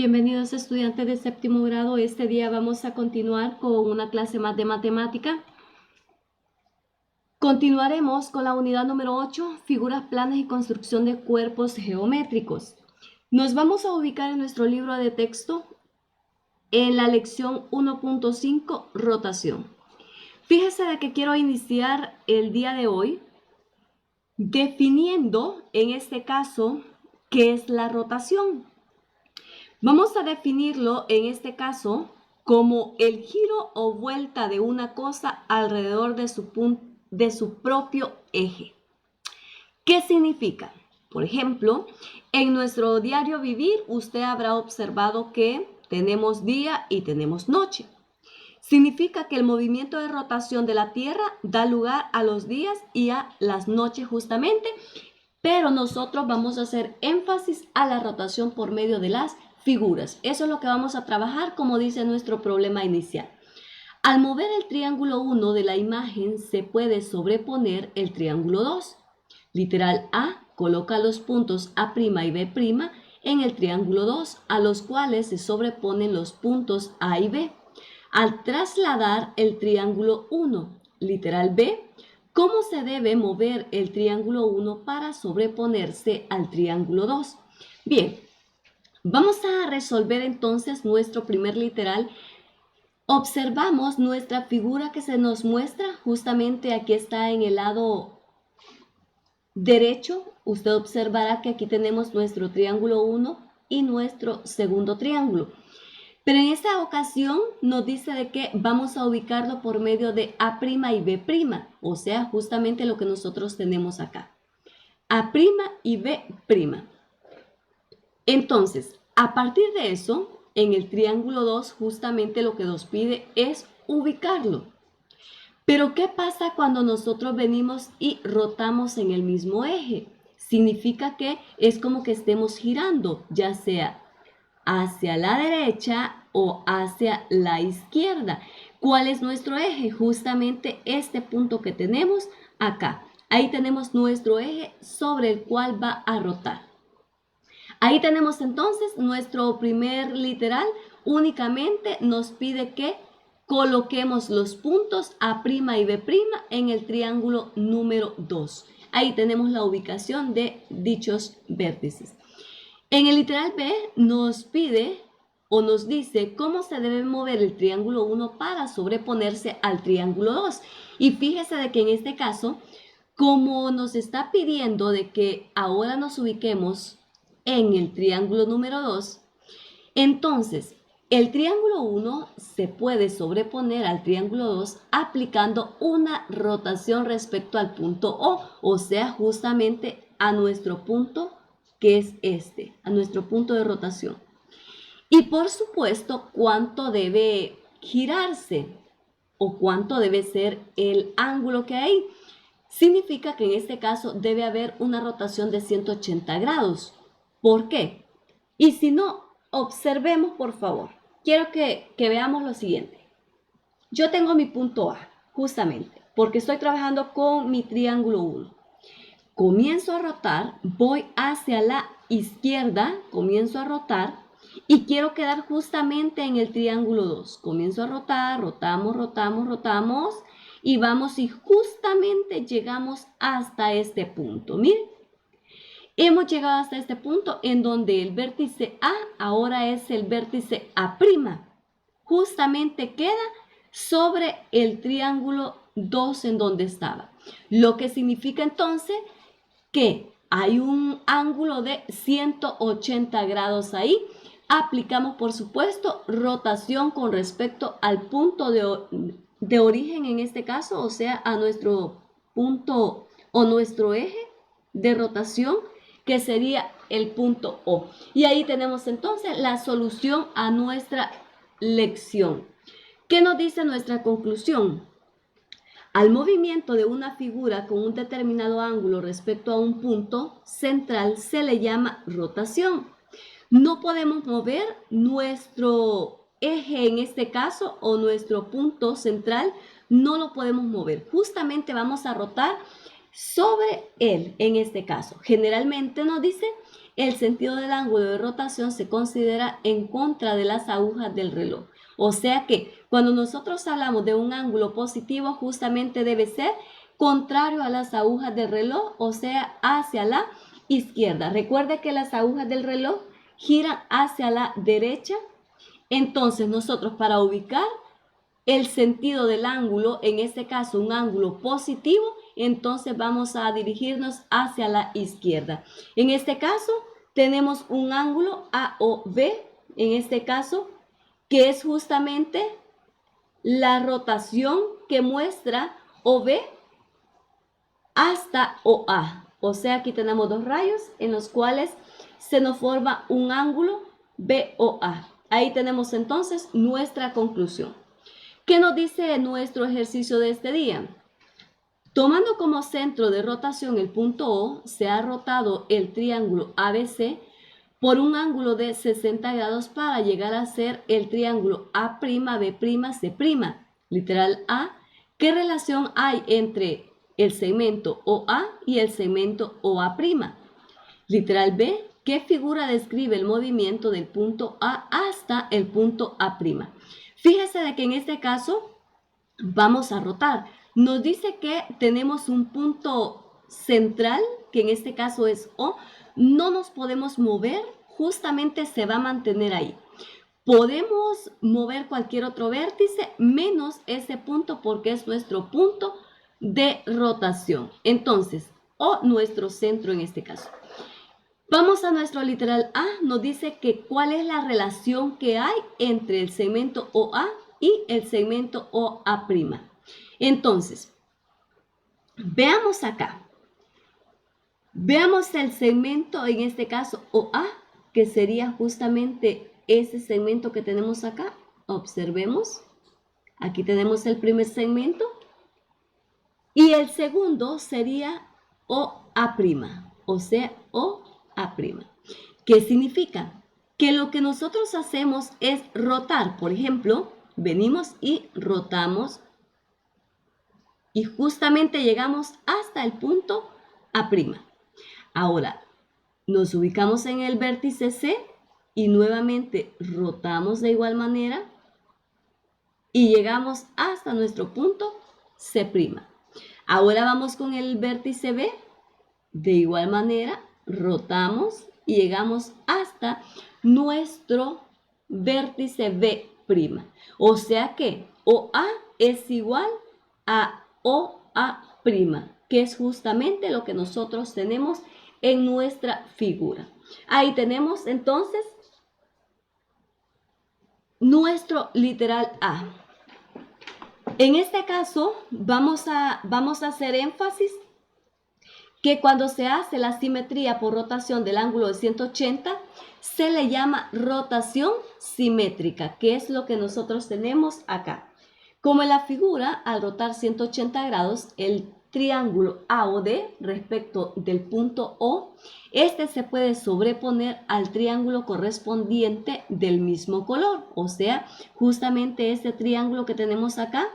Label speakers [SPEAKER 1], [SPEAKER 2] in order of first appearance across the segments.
[SPEAKER 1] Bienvenidos estudiantes de séptimo grado. Este día vamos a continuar con una clase más de matemática. Continuaremos con la unidad número 8, figuras planas y construcción de cuerpos geométricos. Nos vamos a ubicar en nuestro libro de texto en la lección 1.5, rotación. Fíjese de que quiero iniciar el día de hoy definiendo, en este caso, qué es la rotación. Vamos a definirlo en este caso como el giro o vuelta de una cosa alrededor de su propio eje. ¿Qué significa? Por ejemplo, en nuestro diario vivir usted habrá observado que tenemos día y tenemos noche. Significa que el movimiento de rotación de la Tierra da lugar a los días y a las noches justamente, pero nosotros vamos a hacer énfasis a la rotación por medio de las figuras. Eso es lo que vamos a trabajar, como dice nuestro problema inicial. Al mover el triángulo 1 de la imagen se puede sobreponer el triángulo 2. Literal A, coloca los puntos A' y B' en el triángulo 2, a los cuales se sobreponen los puntos A y B. Al trasladar el triángulo 1, literal B, ¿cómo se debe mover el triángulo 1 para sobreponerse al triángulo 2? Bien, vamos a resolver entonces nuestro primer literal. Observamos nuestra figura que se nos muestra, justamente aquí está en el lado derecho. Usted observará que aquí tenemos nuestro triángulo 1 y nuestro segundo triángulo. Pero en esta ocasión nos dice de que vamos a ubicarlo por medio de A' y B', o sea, justamente lo que nosotros tenemos acá. A' y B'. Entonces, a partir de eso, en el triángulo 2, justamente lo que nos pide es ubicarlo. Pero, ¿qué pasa cuando nosotros venimos y rotamos en el mismo eje? Significa que es como que estemos girando, ya sea hacia la derecha o hacia la izquierda. ¿Cuál es nuestro eje? Justamente este punto que tenemos acá. Ahí tenemos nuestro eje sobre el cual va a rotar. Ahí tenemos entonces nuestro primer literal. Únicamente nos pide que coloquemos los puntos A' y B' en el triángulo número 2. Ahí tenemos la ubicación de dichos vértices. En el literal B nos pide o nos dice cómo se debe mover el triángulo 1 para sobreponerse al triángulo 2. Y fíjese de que en este caso, como nos está pidiendo de que ahora nos ubiquemos en el triángulo número 2, entonces el triángulo 1 se puede sobreponer al triángulo 2 aplicando una rotación respecto al punto o sea, justamente a nuestro punto que es este, a nuestro punto de rotación. Y por supuesto, cuánto debe girarse o cuánto debe ser el ángulo que hay. Significa que en este caso debe haber una rotación de 180 grados. ¿Por qué? Y si no, observemos por favor. Quiero que veamos lo siguiente. Yo tengo mi punto A, justamente, porque estoy trabajando con mi triángulo 1. Comienzo a rotar, voy hacia la izquierda, comienzo a rotar y quiero quedar justamente en el triángulo 2. Comienzo a rotar, rotamos y vamos y justamente llegamos hasta este punto. Miren, hemos llegado hasta este punto en donde el vértice A ahora es el vértice A'. Justamente queda sobre el triángulo 2 en donde estaba. Lo que significa entonces que hay un ángulo de 180 grados ahí. Aplicamos, por supuesto, rotación con respecto al punto de origen en este caso, o sea, a nuestro punto o nuestro eje de rotación, que sería el punto O. Y ahí tenemos entonces la solución a nuestra lección. ¿Qué nos dice nuestra conclusión? Al movimiento de una figura con un determinado ángulo respecto a un punto central se le llama rotación. No podemos mover nuestro eje en este caso o nuestro punto central, no lo podemos mover. Justamente vamos a rotar sobre él en este caso. Generalmente nos dice el sentido del ángulo de rotación se considera en contra de las agujas del reloj. O sea que cuando nosotros hablamos de un ángulo positivo, justamente debe ser contrario a las agujas del reloj, o sea, hacia la izquierda. Recuerde que las agujas del reloj giran hacia la derecha. Entonces nosotros, para ubicar el sentido del ángulo, en este caso un ángulo positivo, entonces vamos a dirigirnos hacia la izquierda. En este caso tenemos un ángulo AOB, en este caso, que es justamente la rotación que muestra OB hasta OA. O sea, aquí tenemos dos rayos en los cuales se nos forma un ángulo BOA. Ahí tenemos entonces nuestra conclusión. ¿Qué nos dice nuestro ejercicio de este día? Tomando como centro de rotación el punto O, se ha rotado el triángulo ABC por un ángulo de 60 grados para llegar a ser el triángulo A'B'C'. Literal A, ¿qué relación hay entre el segmento OA y el segmento OA'? Literal B, ¿qué figura describe el movimiento del punto A hasta el punto A'? Fíjese de que en este caso vamos a rotar. Nos dice que tenemos un punto central, que en este caso es O. No nos podemos mover, justamente se va a mantener ahí. Podemos mover cualquier otro vértice menos ese punto porque es nuestro punto de rotación. Entonces, O nuestro centro en este caso. Vamos a nuestro literal A, nos dice que cuál es la relación que hay entre el segmento OA y el segmento OA'. Entonces, veamos acá. Veamos el segmento, en este caso OA, que sería justamente ese segmento que tenemos acá. Observemos. Aquí tenemos el primer segmento. Y el segundo sería OA', o sea, OA'. ¿Qué significa? Que lo que nosotros hacemos es rotar. Por ejemplo, venimos y rotamos y justamente llegamos hasta el punto A'. Ahora, nos ubicamos en el vértice C y nuevamente rotamos de igual manera y llegamos hasta nuestro punto C'. Ahora vamos con el vértice B, de igual manera rotamos y llegamos hasta nuestro vértice B'. O sea que OA es igual a OA', que es justamente lo que nosotros tenemos en nuestra figura. Ahí tenemos entonces nuestro literal A. En este caso vamos a hacer énfasis que cuando se hace la simetría por rotación del ángulo de 180, se le llama rotación simétrica, que es lo que nosotros tenemos acá. Como en la figura, al rotar 180 grados, el triángulo AOD respecto del punto O, este se puede sobreponer al triángulo correspondiente del mismo color, o sea, justamente este triángulo que tenemos acá,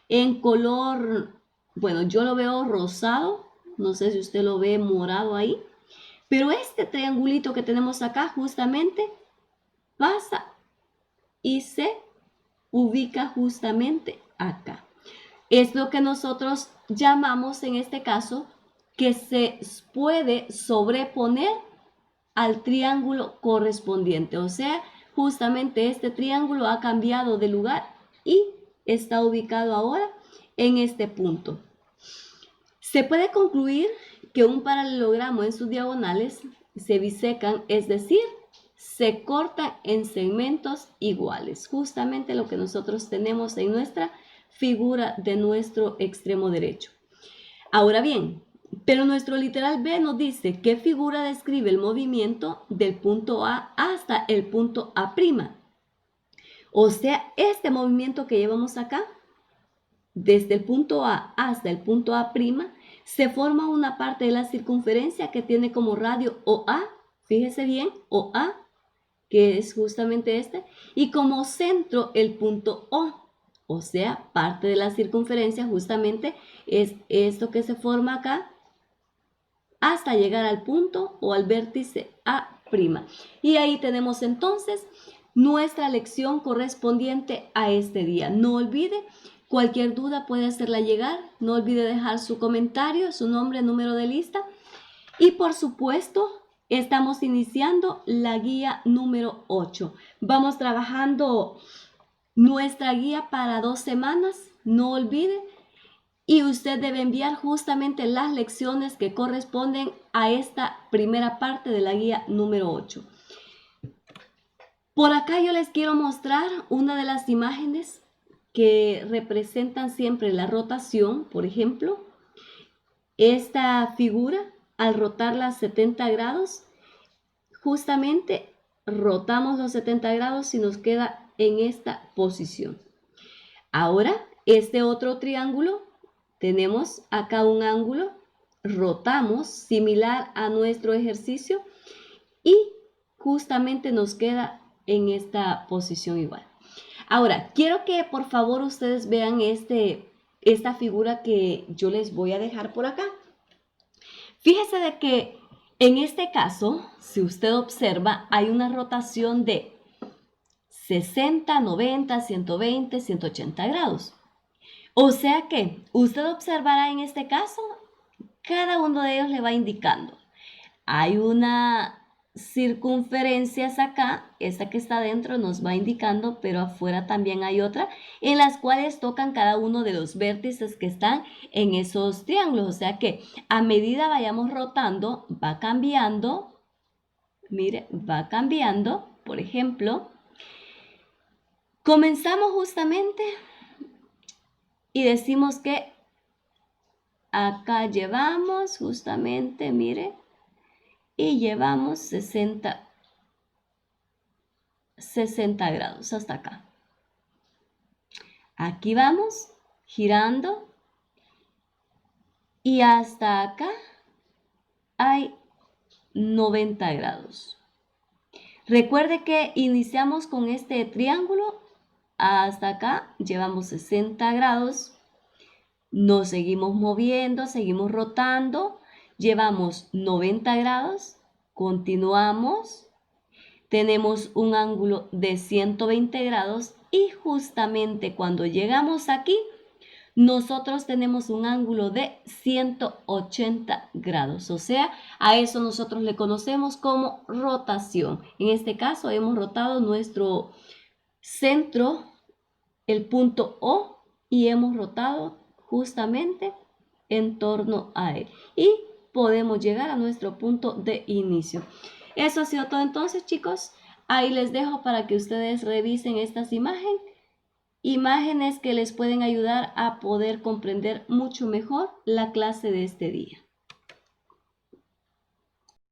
[SPEAKER 1] en color, bueno, yo lo veo rosado, no sé si usted lo ve morado ahí, pero este triangulito que tenemos acá justamente pasa y se ubica justamente acá. Es lo que nosotros llamamos en este caso que se puede sobreponer al triángulo correspondiente. O sea, justamente este triángulo ha cambiado de lugar y está ubicado ahora en este punto. Se puede concluir que un paralelogramo en sus diagonales se bisecan, es decir, se cortan en segmentos iguales. Justamente lo que nosotros tenemos en nuestra figura de nuestro extremo derecho. Ahora bien, pero nuestro literal B nos dice qué figura describe el movimiento del punto A hasta el punto A'. O sea, este movimiento que llevamos acá, desde el punto A hasta el punto A', se forma una parte de la circunferencia que tiene como radio OA, fíjese bien, OA, que es justamente este, y como centro el punto O sea, parte de la circunferencia justamente es esto que se forma acá, hasta llegar al punto o al vértice A'. Y ahí tenemos entonces nuestra lección correspondiente a este día. No olvide, cualquier duda puede hacerla llegar. No olvide dejar su comentario, su nombre, número de lista. Y por supuesto, estamos iniciando la guía número 8. Vamos trabajando nuestra guía para 2 semanas. No olvide. Y usted debe enviar justamente las lecciones que corresponden a esta primera parte de la guía número 8. Por acá yo les quiero mostrar una de las imágenes que representan siempre la rotación. Por ejemplo, esta figura, al rotarla 70 grados, justamente rotamos los 70 grados y nos queda en esta posición. Ahora, este otro triángulo, tenemos acá un ángulo, rotamos similar a nuestro ejercicio y justamente nos queda en esta posición igual. Ahora, quiero que por favor ustedes vean esta figura que yo les voy a dejar por acá. Fíjese de que en este caso, si usted observa, hay una rotación de 60, 90, 120, 180 grados. O sea que usted observará en este caso, cada uno de ellos le va indicando. Hay una circunferencia acá, esta que está adentro nos va indicando, pero afuera también hay otra, en las cuales tocan cada uno de los vértices que están en esos triángulos. O sea que a medida vayamos rotando, va cambiando, mire, va cambiando. Por ejemplo, comenzamos justamente y decimos que acá llevamos justamente, mire, y llevamos 60 grados hasta acá. Aquí vamos girando y hasta acá hay 90 grados. Recuerde que iniciamos con este triángulo, hasta acá llevamos 60 grados, nos seguimos moviendo, seguimos rotando, llevamos 90 grados, continuamos, tenemos un ángulo de 120 grados y justamente cuando llegamos aquí, nosotros tenemos un ángulo de 180 grados. O sea, a eso nosotros le conocemos como rotación. En este caso hemos rotado nuestro centro, el punto O, y hemos rotado justamente en torno a él. Y podemos llegar a nuestro punto de inicio. Eso ha sido todo entonces, chicos. Ahí les dejo para que ustedes revisen estas imágenes que les pueden ayudar a poder comprender mucho mejor la clase de este día.